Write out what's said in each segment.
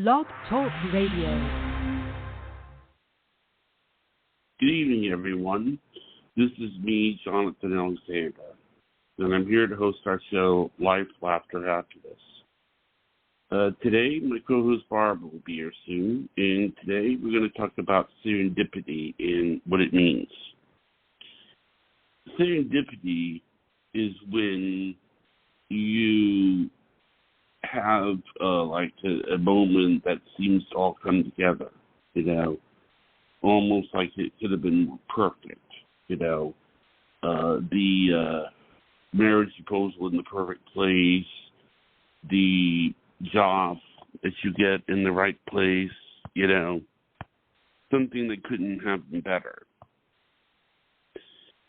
Blog Talk Radio. Good evening, everyone. This is me, Jonathan Alexander, and I'm here to host our show, Life, Laughter, Happiness. Today, my co-host Barbara will be here soon, and today we're going to talk about serendipity and what it means. Serendipity is when you have a moment that seems to all come together, almost like it could have been more perfect, the marriage proposal in the perfect place, the job that you get in the right place, something that couldn't have been better.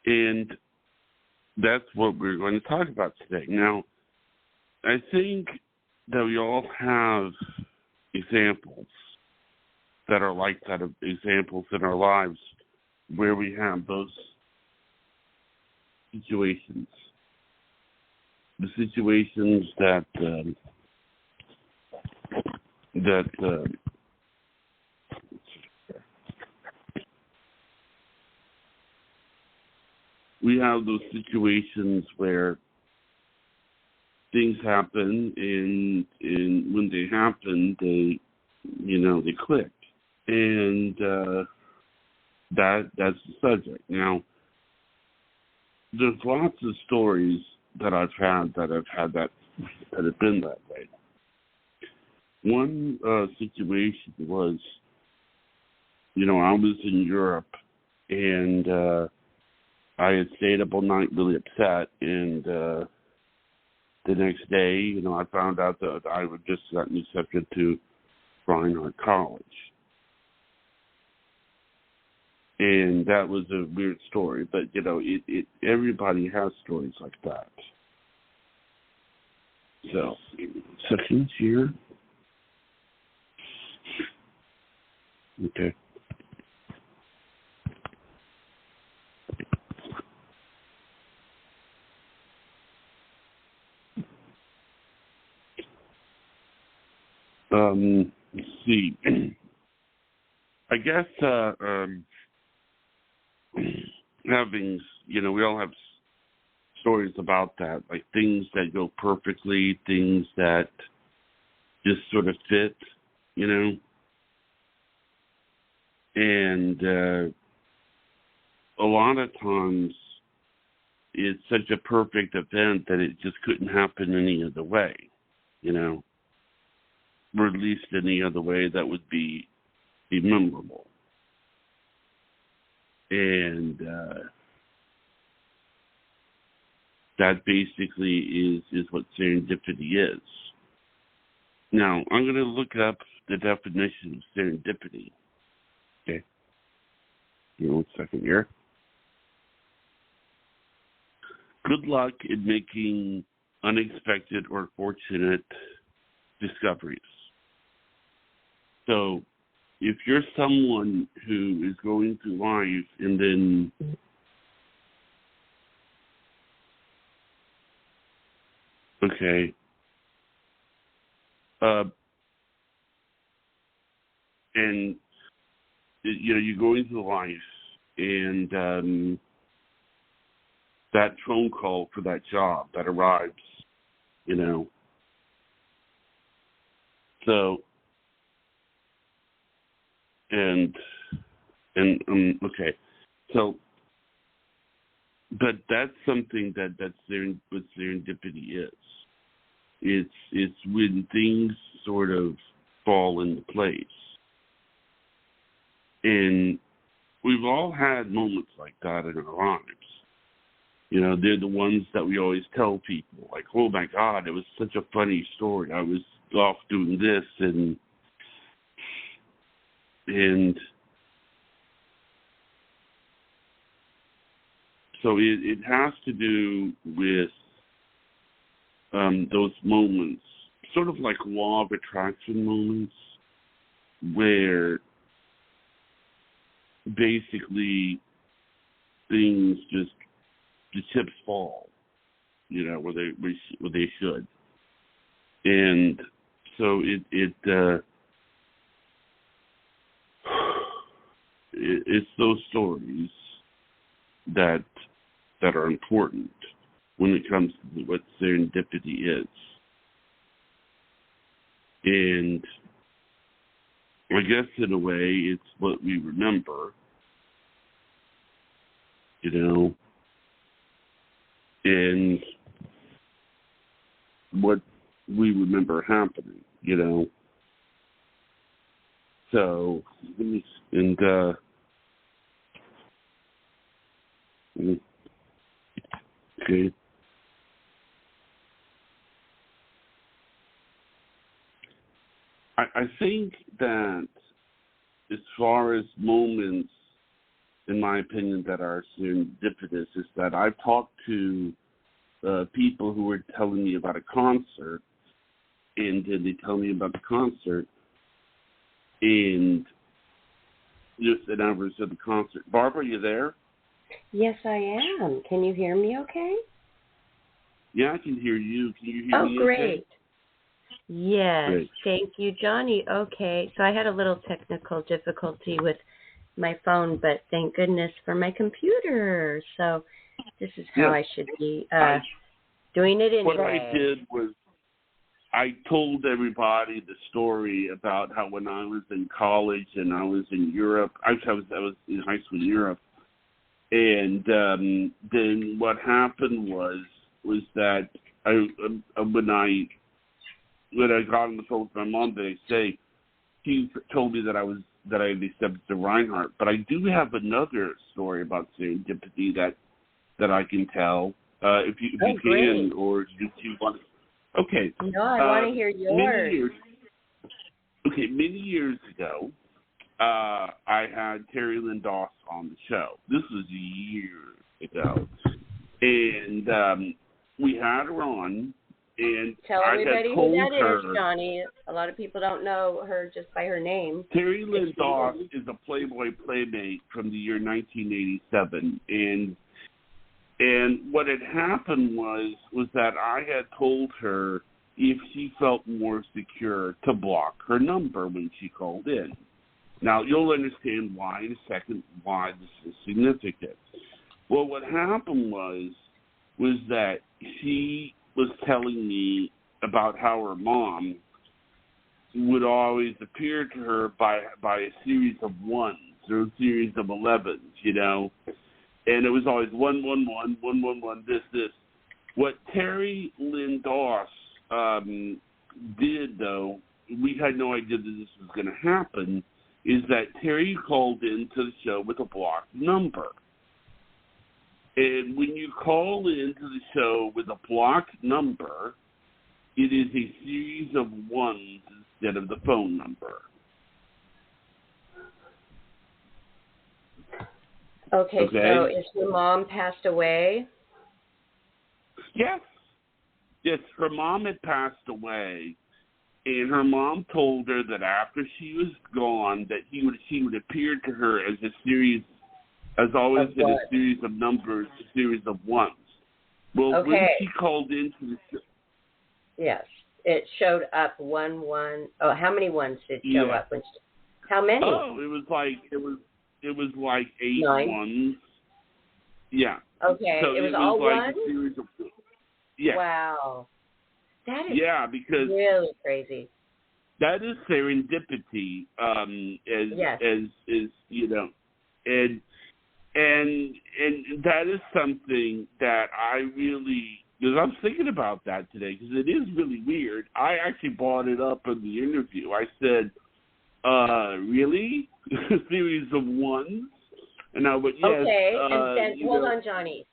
And that's what we're going to talk about today. Now, I think that we all have examples that are like that, of examples in our lives where we have those situations. The situations that we have those situations where things happen, and when they happen, they click, and that's the subject. Now, there's lots of stories that I've had that have been that way. One situation was, I was in Europe, and I had stayed up all night really upset, and the next day, I found out that I had just gotten accepted to Reinhardt College. And that was a weird story, but, everybody has stories like that. So, sections here. Okay. Let's see. I guess having, we all have stories about that, like things that go perfectly, things that just sort of fit, and a lot of times it's such a perfect event that it just couldn't happen any other way, or at least any other way that would be memorable. And that basically is what serendipity is. Now, I'm going to look up the definition of serendipity. Okay. Give me 1 second here. Good luck in making unexpected or fortunate discoveries. So, if you're someone who is going through life and then and you're going through life, and that phone call for that job that arrives, so. Okay, so, but that's something what serendipity is. It's when things sort of fall into place, and we've all had moments like that in our lives. They're the ones that we always tell people, like, oh my God, it was such a funny story. I was off doing this, and so it has to do with those moments, sort of like law of attraction moments, where basically things just, the chips fall, where they should. And so it's those stories that are important when it comes to what serendipity is. And I guess in a way it's what we remember, and what we remember happening, So, okay. I think that as far as moments, in my opinion, that are serendipitous, is that I've talked to people who were telling me about a concert, and then they tell me about the concert, and just an hours of the concert. Barbara, you there? Yes, I am. Can you hear me okay? Yeah, I can hear you. Can you hear me great. okay? Yes, Great. Thank you, Johnny. Okay, so I had a little technical difficulty with my phone, but thank goodness for my computer. So this is how I should be doing it anyway. What I did was I told everybody the story about how when I was in college and I was in Europe, I was in high school in Europe, and then what happened was that when I got on the phone with my mom the next day, she told me that I had accepted the Reinhardt. But I do have another story about serendipity that I can tell if you can, or if you want. Okay. No, I want to hear yours. Many years ago, I had Terry Lynn Doss on the show. This was years ago, and we had her on. And tell everybody who that is, Johnny. A lot of people don't know her just by her name. Terry Lynn Doss is a Playboy playmate from the year 1987, and what had happened was that I had told her if she felt more secure to block her number when she called in. Now you'll understand why in a second why this is significant. Well, what happened was that she was telling me about how her mom would always appear to her by a series of ones or a series of 11s, and it was always 111, 111, this. What Terry Lynn Doss did, though, we had no idea that this was going to happen, is that Terry called into the show with a blocked number. And when you call into the show with a blocked number, it is a series of ones instead of the phone number. Okay, so is your mom passed away? Yes. Yes, her mom had passed away, and her mom told her that after she was gone, that he would appear to her as a series, as always, in a series of numbers, a series of ones. Well, when she called into the show... Yes, it showed up 1, 1. Oh, how many ones did it show up? How many? Oh, it was like 8 9? ones. Yeah. Okay, so it was all like ones? A series of... Yeah. Wow. That is because really crazy. That is serendipity, and that is something that I really, because I'm thinking about that today, because it is really weird. I actually brought it up in the interview. I said, really? A series of ones? And I went, yes. Okay, and then, hold on, Johnny.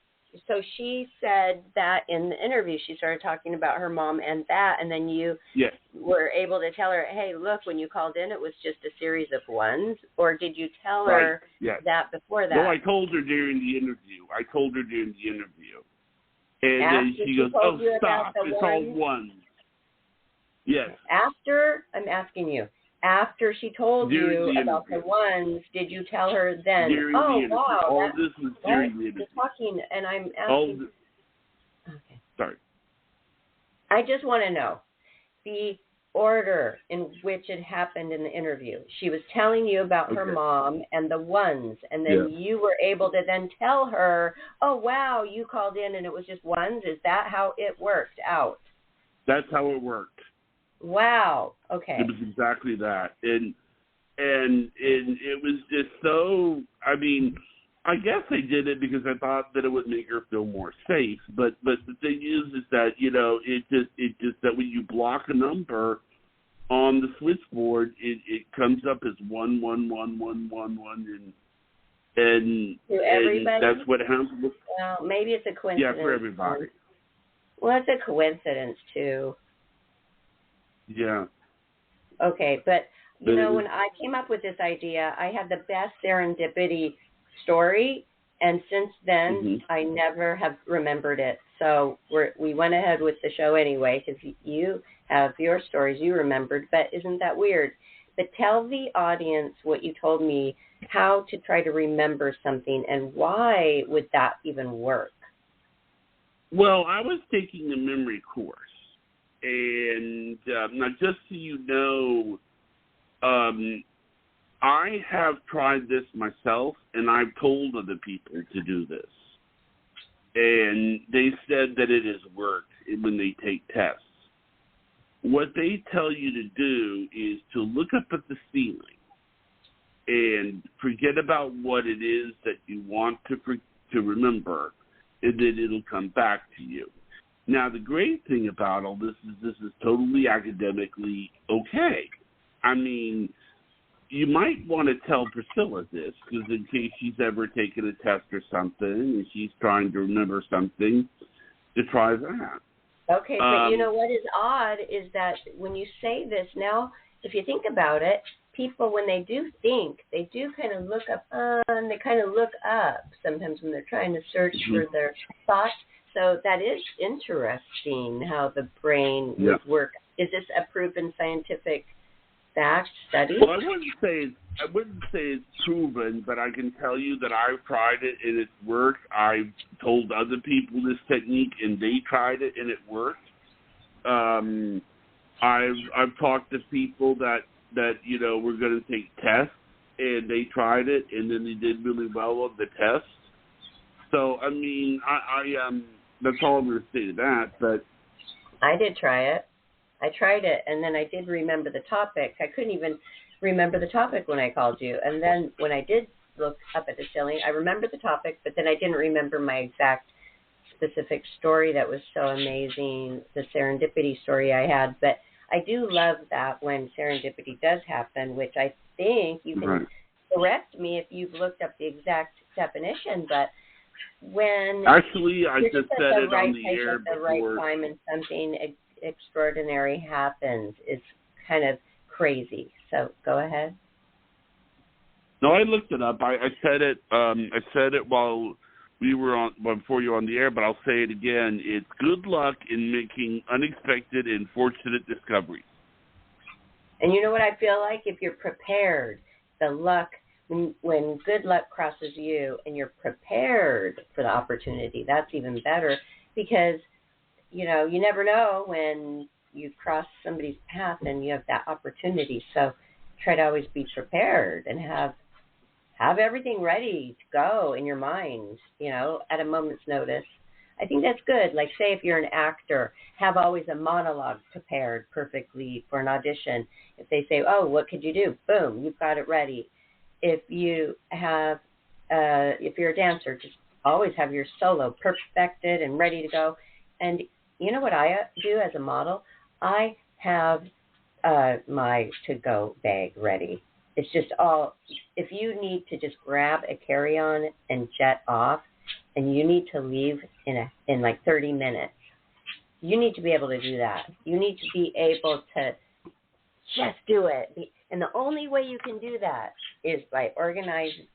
So she said that in the interview, she started talking about her mom and that, and then you were able to tell her, hey, look, when you called in, it was just a series of ones, or did you tell her that before that? No, I told her during the interview. And then she goes, oh, stop, it's all ones. Yes. I'm asking you, after she told you about the ones, did you tell her then? Wow. All this was during the interview. You're talking, and I'm asking. Okay. Sorry. I just want to know, order in which it happened in the interview. She was telling you about her mom and the ones, and then you were able to then tell her, oh, wow, you called in and it was just ones. Is that how it worked out? That's how it worked. Wow. Okay. It was exactly that. And it was just so, I mean, I guess they did it because I thought that it would make her feel more safe. But the thing is that, you know, it just that when you block a number on the switchboard, it comes up as 11111, and that's what happens. Well, maybe it's a coincidence. Yeah, for everybody. Well, it's a coincidence too. Yeah. Okay, but you know, when I came up with this idea, I had the best serendipity story, and since then, I never have remembered it. So we went ahead with the show anyway, because you have your stories you remembered, but isn't that weird? But tell the audience what you told me, how to try to remember something, and why would that even work? Well, I was taking a memory course, and now just so you know, I have tried this myself, and I've told other people to do this. And they said that it has worked when they take tests. What they tell you to do is to look up at the ceiling and forget about what it is that you want to remember, and then it'll come back to you. Now, the great thing about all this is totally academically okay. I mean, you might want to tell Priscilla this, because in case she's ever taken a test or something and she's trying to remember something, to try that. Okay, but you know what is odd is that when you say this now, if you think about it, people, when they do think, they do kind of look up, and they kind of look up sometimes when they're trying to search for their thoughts. So that is interesting how the brain would work. Is this a proven scientific fact study? Well, I wouldn't say it's proven, but I can tell you that I've tried it and it's worked. I've told other people this technique and they tried it and it worked. I've talked to people that you know were going to take tests and they tried it and then they did really well on the test. So I mean, I that's all I'm going to say to that. But I did try it. I tried it, and then I did remember the topic. I couldn't even remember the topic when I called you. And then when I did look up at the ceiling, I remembered the topic, but then I didn't remember my exact specific story that was so amazing, the serendipity story I had. But I do love that when serendipity does happen, which I think you can correct me if you've looked up the exact definition, but when actually I just said it right on the air at the right time and something extraordinary happens, it's kind of crazy. So go ahead. No, I looked it up. I said it. I said it while we were on before you were on the air, but I'll say it again. It's good luck in making unexpected and fortunate discoveries. And you know what I feel like? If you're prepared, the luck, when good luck crosses you and you're prepared for the opportunity, that's even better, because you know, you never know when you cross somebody's path and you have that opportunity. So try to always be prepared and have everything ready to go in your mind, you know, at a moment's notice. I think that's good. Like, say if you're an actor, have always a monologue prepared perfectly for an audition. If they say, oh, what could you do? Boom, you've got it ready. If you have, if you're a dancer, just always have your solo perfected and ready to go. And you know what I do as a model? I have my to-go bag ready. It's just all, if you need to just grab a carry-on and jet off, and you need to leave in like 30 minutes, you need to be able to do that. You need to be able to just do it. And the only way you can do that is by organization,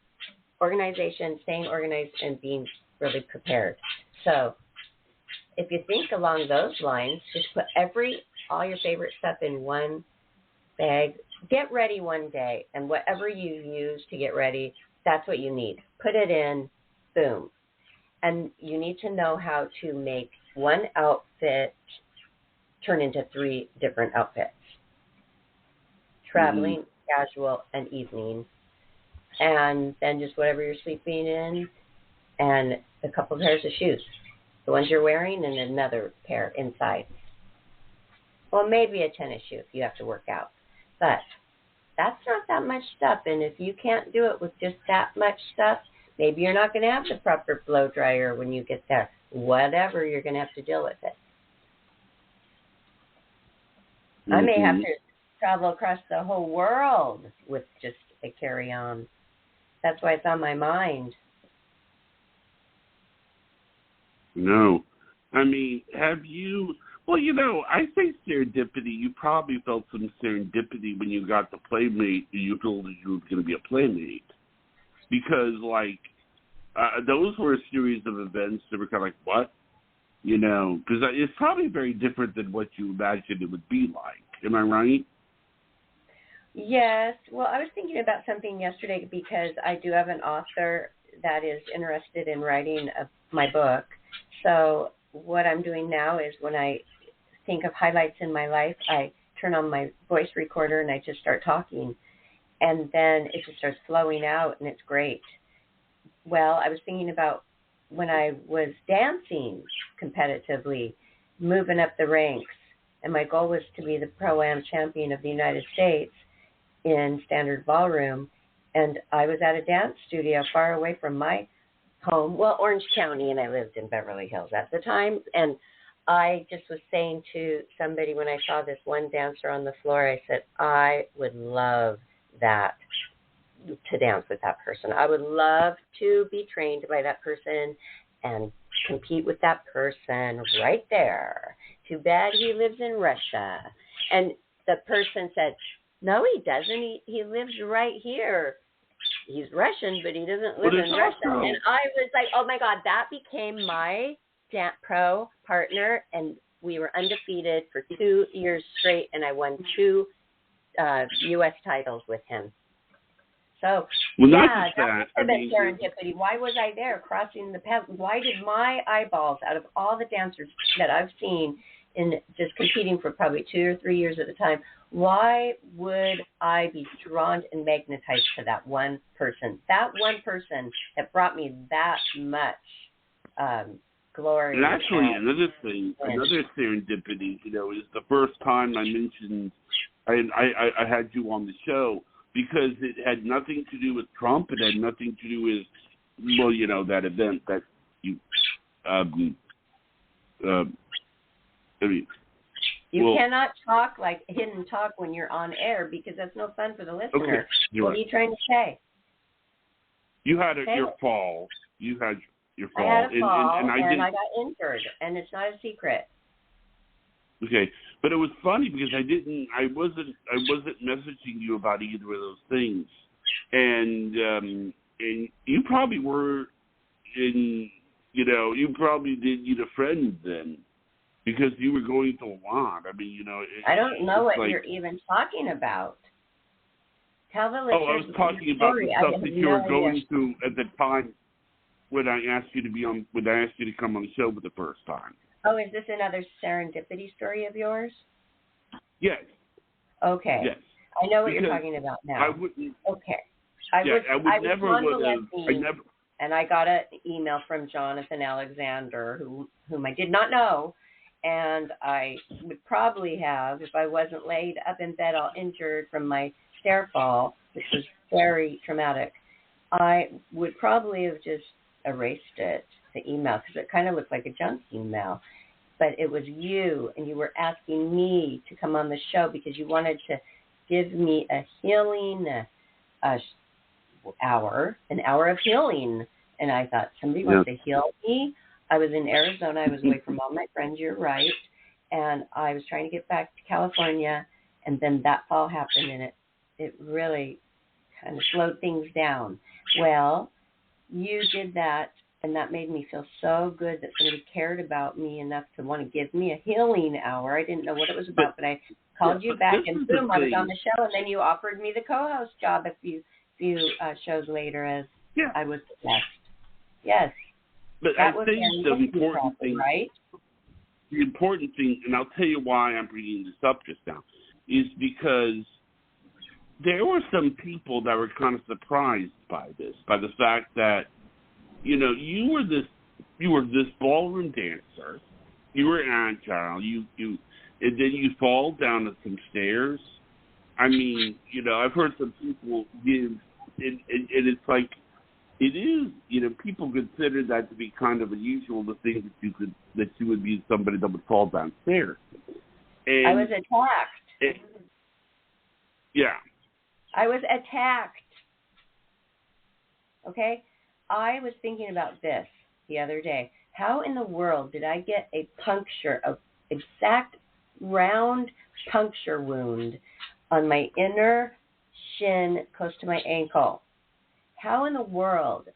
staying organized, and being really prepared. So if you think along those lines, just put all your favorite stuff in one bag. Get ready one day, and whatever you use to get ready, that's what you need. Put it in, boom. And you need to know how to make one outfit turn into 3 different outfits. traveling, casual, and evening. And then just whatever you're sleeping in, and a couple of pairs of shoes. The ones you're wearing, and another pair inside. Well, maybe a tennis shoe if you have to work out. But that's not that much stuff. And if you can't do it with just that much stuff, maybe you're not going to have the proper blow dryer when you get there. Whatever, you're going to have to deal with it. I may have to travel across the whole world with just a carry-on. That's why it's on my mind. No. I mean, have you... Well, I say serendipity. You probably felt some serendipity when you got the playmate and you told us you were going to be a playmate. Because, those were a series of events that were kind of like, what? Because it's probably very different than what you imagined it would be like. Am I right? Yes. Well, I was thinking about something yesterday because I do have an author that is interested in writing my book. So what I'm doing now is when I think of highlights in my life, I turn on my voice recorder and I just start talking. And then it just starts flowing out, and it's great. Well, I was thinking about when I was dancing competitively, moving up the ranks, and my goal was to be the Pro-Am champion of the United States in standard ballroom, and I was at a dance studio far away from my home, Orange County, and I lived in Beverly Hills at the time, and I just was saying to somebody when I saw this one dancer on the floor, I said, I would love that, to dance with that person. I would love to be trained by that person and compete with that person right there. Too bad he lives in Russia. And the person said, no, he doesn't. He lives right here. He's Russian, but he doesn't live in Russia. And I was like, oh, my God, that became my dance pro partner, and we were undefeated for 2 years straight, and I won 2 U.S. titles with him. So, that was a bit serendipity. Why was I there crossing the path? Why did my eyeballs, out of all the dancers that I've seen in just competing for probably 2 or 3 years at a time, why would I be drawn and magnetized to that one person? That one person that brought me that much glory. And actually, another serendipity, is the first time I mentioned I had you on the show, because it had nothing to do with Trump. It had nothing to do with, that event that you, you cannot talk like hidden talk when you're on air, because that's no fun for the listener. Okay, what are you trying to say? You had your fall. You had your fall. I had a fall, and I got injured, and it's not a secret. Okay, but it was funny because I wasn't messaging you about either of those things, and you probably were you probably did need a friend then, because you were going through a lot. I mean, I don't know what you're even talking about. Tell the listeners. Oh, I was talking about the stuff that you were going through at the time when I asked you to come on the show for the first time. Oh, is this another serendipity story of yours? Yes. Okay. Yes. I know what you're talking about now. I wouldn't. Okay. I never. And I got an email from Jonathan Alexander, whom I did not know, and I would probably have, if I wasn't laid up in bed all injured from my stair fall, which was very traumatic, I would probably have just erased it, the email, because it kind of looked like a junk email. But it was you, and you were asking me to come on the show because you wanted to give me a healing hour, an hour of healing. And I thought, somebody wants to heal me? I was in Arizona. I was away from all my friends. You're right. And I was trying to get back to California, and then that fall happened, and it really kind of slowed things down. Well, you did that, and that made me feel so good that somebody cared about me enough to want to give me a healing hour. I didn't know what it was about, but I called you back, and boom, I was on the show, and then you offered me the co-host job a few shows later as I was blessed. Yes. But I think the important thing, right? The important thing, and I'll tell you why I'm bringing this up just now, is because there were some people that were kind of surprised by this, by the fact that, you know, you were this ballroom dancer, you were agile, and then you fall down some stairs. I mean, you know, I've heard some people give, and it's like, it is, you know, people consider that to be kind of unusual, to think that you would be somebody that would fall downstairs. And I was attacked. Yeah. I was attacked. Okay? I was thinking about this the other day. How in the world did I get a exact round puncture wound on my inner shin close to my ankle? How in the world?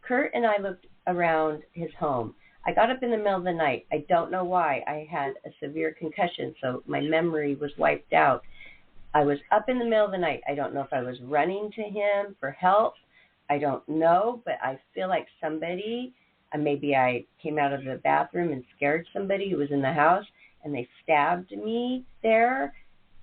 Kurt and I looked around his home. I got up in the middle of the night. I don't know why. I had a severe concussion, so my memory was wiped out. I was up in the middle of the night. I don't know if I was running to him for help. I don't know, but I feel like somebody, maybe I came out of the bathroom and scared somebody who was in the house, and they stabbed me there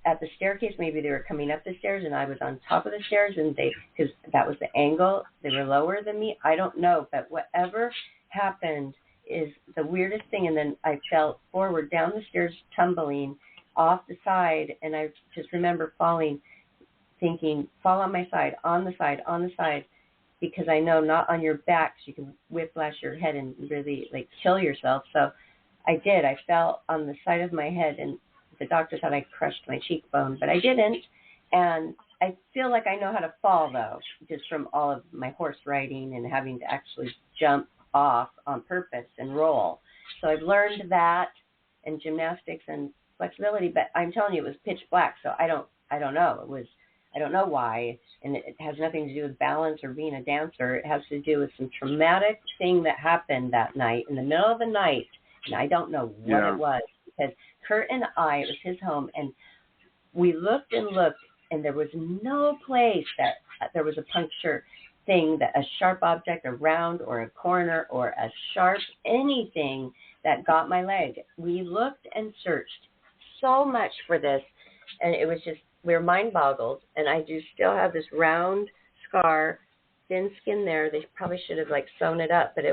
at the staircase. Maybe they were coming up the stairs, and I was on top of the stairs, and because that was the angle, they were lower than me. I don't know, but whatever happened is the weirdest thing. And then I fell forward down the stairs, tumbling off the side, and I just remember falling, thinking, fall on my side, on the side, because I know not on your back, so you can whiplash your head and really like kill yourself. So I did. I fell on the side of my head, and the doctor thought I crushed my cheekbone, but I didn't. And I feel like I know how to fall, though, just from all of my horse riding and having to actually jump off on purpose and roll. So I've learned that, and gymnastics and flexibility, but I'm telling you, it was pitch black, so I don't know. I don't know why, and it has nothing to do with balance or being a dancer. It has to do with some traumatic thing that happened that night, in the middle of the night, and I don't know what it was, because Kurt and it was his home, and we looked, and there was no place that there was a puncture thing, that a sharp object, a round or a corner or a sharp anything that got my leg. We looked and searched so much for this, and it was just, we were mind boggled, and I do still have this round scar, thin skin there. They probably should have like sewn it up, but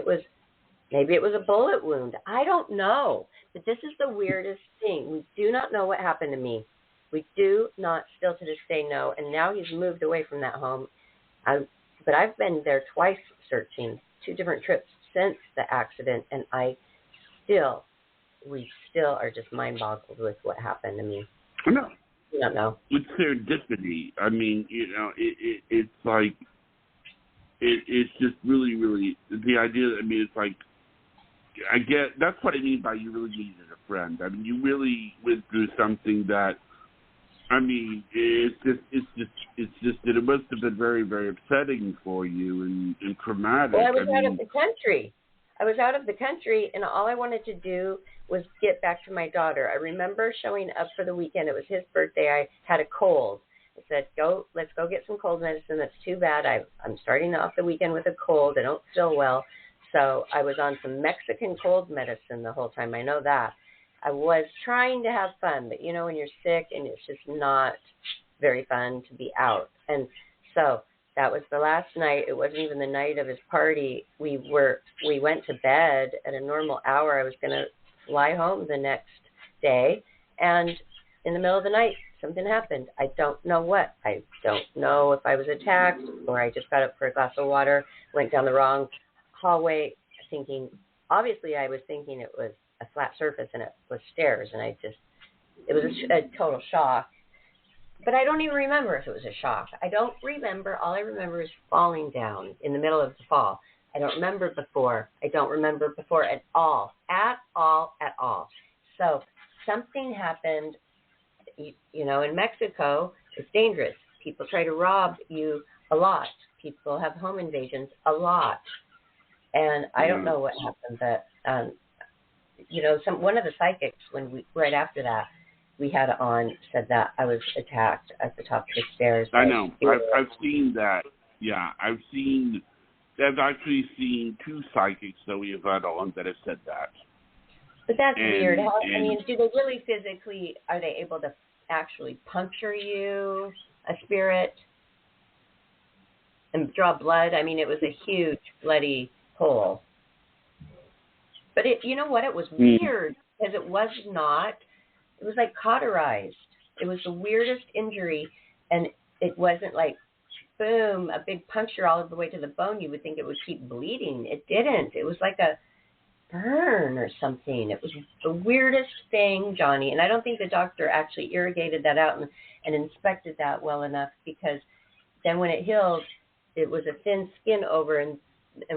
maybe it was a bullet wound. I don't know, but this is the weirdest thing. We do not know what happened to me. We do not, still to this day, know, and now he's moved away from that home. But I've been there twice searching, 2 different trips since the accident, and we still are just mind-boggled with what happened to me. I know. You don't know. With serendipity, I mean, you know, it's like, it's just really, really, the idea, I mean, it's like, I get, that's what I mean by you really needed a friend. I mean, you really went through something that, I mean, it's just that it must have been very, very upsetting for you and traumatic. Well, I was out of the country. And all I wanted to do was get back to my daughter. I remember showing up for the weekend. It was his birthday. I had a cold. I said, let's go get some cold medicine. That's too bad. I'm starting off the weekend with a cold. I don't feel well. So I was on some Mexican cold medicine the whole time. I know that. I was trying to have fun, but you know, when you're sick and it's just not very fun to be out. And so that was the last night. It wasn't even the night of his party. We went to bed at a normal hour. I was going to fly home the next day, and in the middle of the night, something happened. I don't know what. I don't know if I was attacked or I just got up for a glass of water, went down the wrong hallway, obviously I was thinking it was a flat surface and it was stairs, and it was a total shock. But I don't even remember if it was a shock. I don't remember. All I remember is falling down in the middle of the fall. I don't remember before. I don't remember before at all. At all. So something happened. You know, in Mexico, it's dangerous. People try to rob you a lot. People have home invasions a lot. And I don't know what happened, but, you know, one of the psychics, right after that, we had on, said that I was attacked at the top of the stairs. I know. I've seen that. Yeah, I've actually seen 2 psychics that we have had on that have said that. But that's weird. I mean, do they really physically, are they able to actually puncture you? a spirit and draw blood. I mean, it was a huge bloody hole. But you know what? It was weird because it was like cauterized. It was the weirdest injury, and it wasn't like, boom, a big puncture all the way to the bone. You would think it would keep bleeding. It didn't. It was like a burn or something. It was the weirdest thing, Johnny. And I don't think the doctor actually irrigated that out and inspected that well enough, because then when it healed, it was a thin skin over, and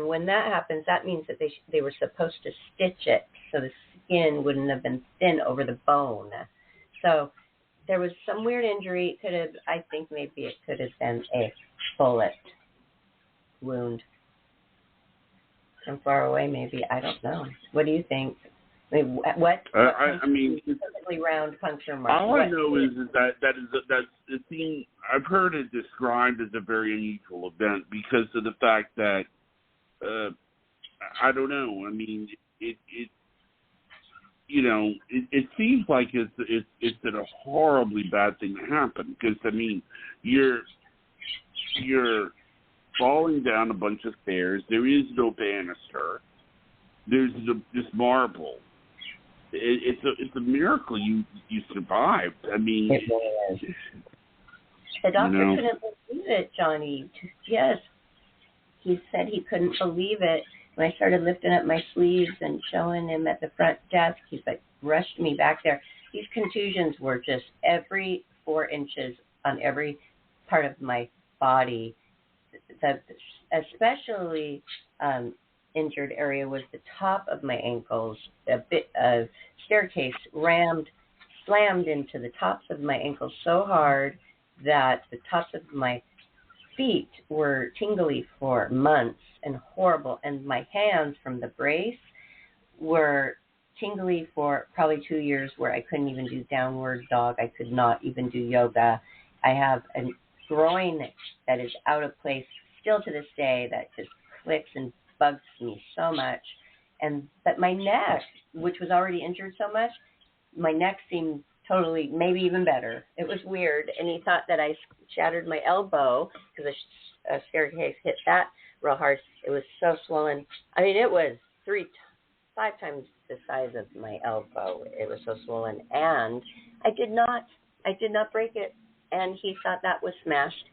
when that happens, that means that they were supposed to stitch it so the skin wouldn't have been thin over the bone. So there was some weird injury. I think maybe it could have been a bullet wound. From far away, maybe. I don't know. What do you think? I mean, I mean, perfectly round puncture mark. All I know is that it seems, I've heard it described as a very unusual event because of the fact that I don't know. I mean, it seems like it's a horribly bad thing to happen, because I mean, you're falling down a bunch of stairs. There is no banister. There's just marble. It's a miracle you survived. I mean, it was. The doctor couldn't believe it, Johnny. Yes, he said he couldn't believe it. When I started lifting up my sleeves and showing him at the front desk, he's like, rushed me back there. These contusions were just every 4 inches on every part of my body. The especially injured area was the top of my ankles. A bit of staircase slammed into the tops of my ankles so hard that the tops of my feet were tingly for months and horrible. And my hands from the brace were tingly for probably 2 years, where I couldn't even do downward dog. I could not even do yoga. I have a groin that is out of place still to this day, that just clicks and bugs me so much. But my neck, which was already injured so much, my neck seemed totally, maybe even better. It was weird. And he thought that I shattered my elbow because a staircase hit that real hard. It was so swollen. I mean, it was 5 times the size of my elbow. It was so swollen. And I did not break it. And he thought that was smashed.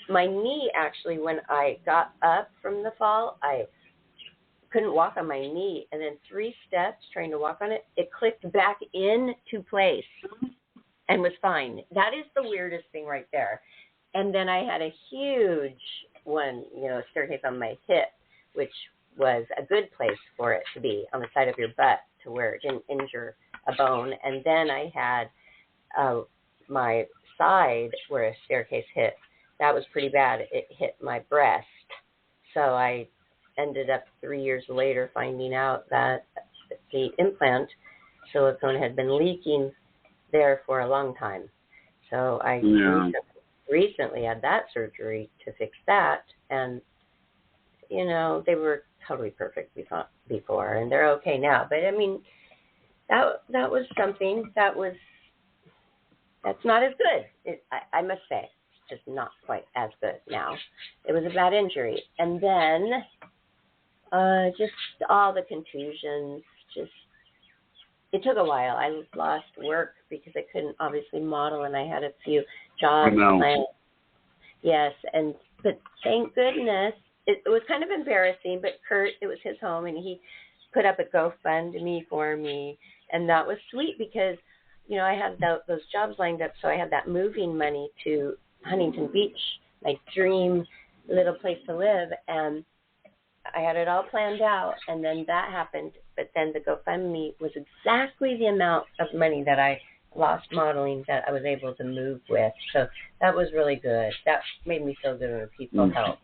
My knee, actually, when I got up from the fall, I couldn't walk on my knee. And then 3 steps trying to walk on it, it clicked back into place and was fine. That is the weirdest thing right there. And then I had a huge one, staircase on my hip, which was a good place for it to be, on the side of your butt, to where it didn't injure a bone. And then I had my side where a staircase hit. That was pretty bad. It hit my breast. So I ended up 3 years later finding out that the implant silicone had been leaking there for a long time. So I recently had that surgery to fix that. And, they were totally perfect before, and they're okay now. But, I mean, that was something that's not as good, I must say. It's just not quite as good now. It was a bad injury. And then just all the contusions, it took a while. I lost work because I couldn't obviously model, and I had a few jobs planned. Yes, but thank goodness, it was kind of embarrassing, but Kurt, it was his home, and he put up a GoFundMe for me, and that was sweet because, I had those jobs lined up, so I had that moving money to Huntington Beach, my dream little place to live, and I had it all planned out, and then that happened. But then the GoFundMe was exactly the amount of money that I lost modeling that I was able to move with. So that was really good. That made me feel good when people help.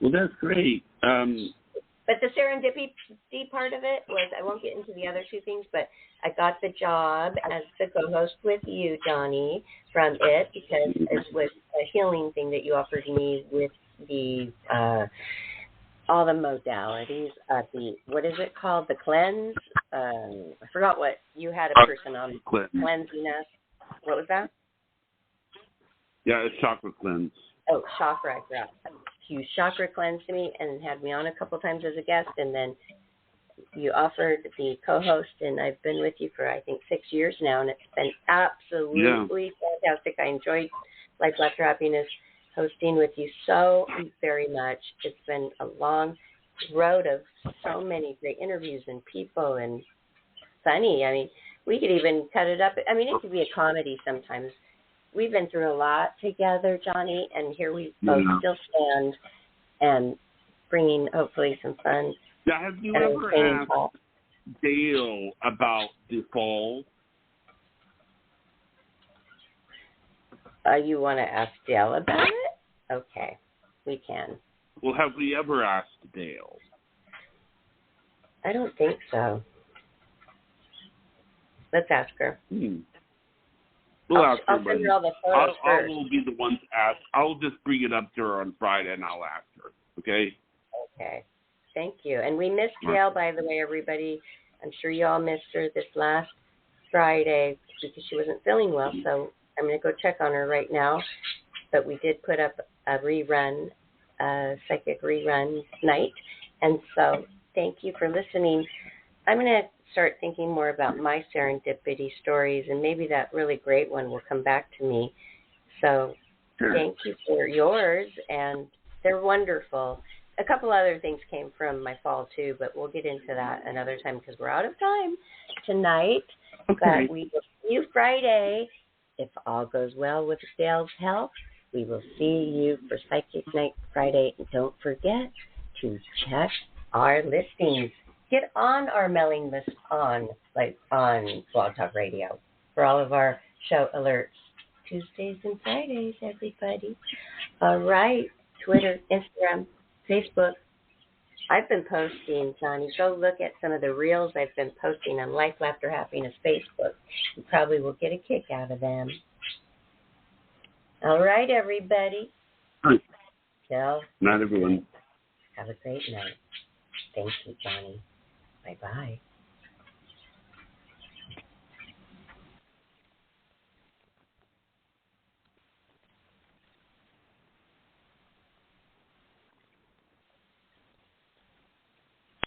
Well, that's great. But the serendipity part of it was, I won't get into the other 2 things, but I got the job as the co-host with you, Johnnie, from it, because it was a healing thing that you offered me with the all the modalities of the, what is it called, the cleanse? I forgot what, you had a person on cleansing us. What was that? Yeah, it's chakra cleanse. Oh, chakra. You chakra cleansed me and had me on a couple times as a guest, and then you offered to be co-host, and I've been with you for, I think, 6 years now, and it's been absolutely fantastic. I enjoyed Life, Laughter, Happiness hosting with you so very much. It's been a long road of so many great interviews and people and funny. I mean, we could even cut it up. I mean, it could be a comedy sometimes. We've been through a lot together, Johnnie, and here we both still stand and bringing hopefully some fun. Now, have you ever asked Dale about the fall? You want to ask Dale about it? Okay, we can. Well, have we ever asked Dale? I don't think so. Let's ask her. We'll ask her. I'll send her all the photos first. I will be the one to ask. I'll just bring it up to her on Friday, and I'll ask her. Okay? Okay. Thank you. And we missed Gail, by the way, everybody. I'm sure you all missed her this last Friday because she wasn't feeling well. So I'm going to go check on her right now. But we did put up a rerun, psychic rerun night. And so thank you for listening. I'm going to start thinking more about my serendipity stories, and maybe that really great one will come back to me. So thank you for yours, and they're wonderful. A couple other things came from my fall, too, but we'll get into that another time because we're out of time tonight. Okay. But we will see you Friday. If all goes well with Dale's health, we will see you for Psychic Night Friday. And don't forget to check our listings. Get on our mailing list on Blog Talk Radio for all of our show alerts. Tuesdays and Fridays, everybody. All right. Twitter, Instagram, Facebook. I've been posting, Johnnie. Go look at some of the reels I've been posting on Life, Laughter, Happiness Facebook. You probably will get a kick out of them. All right, everybody. Right. So, not everyone. Have a great night. Thank you, Johnnie. Bye-bye.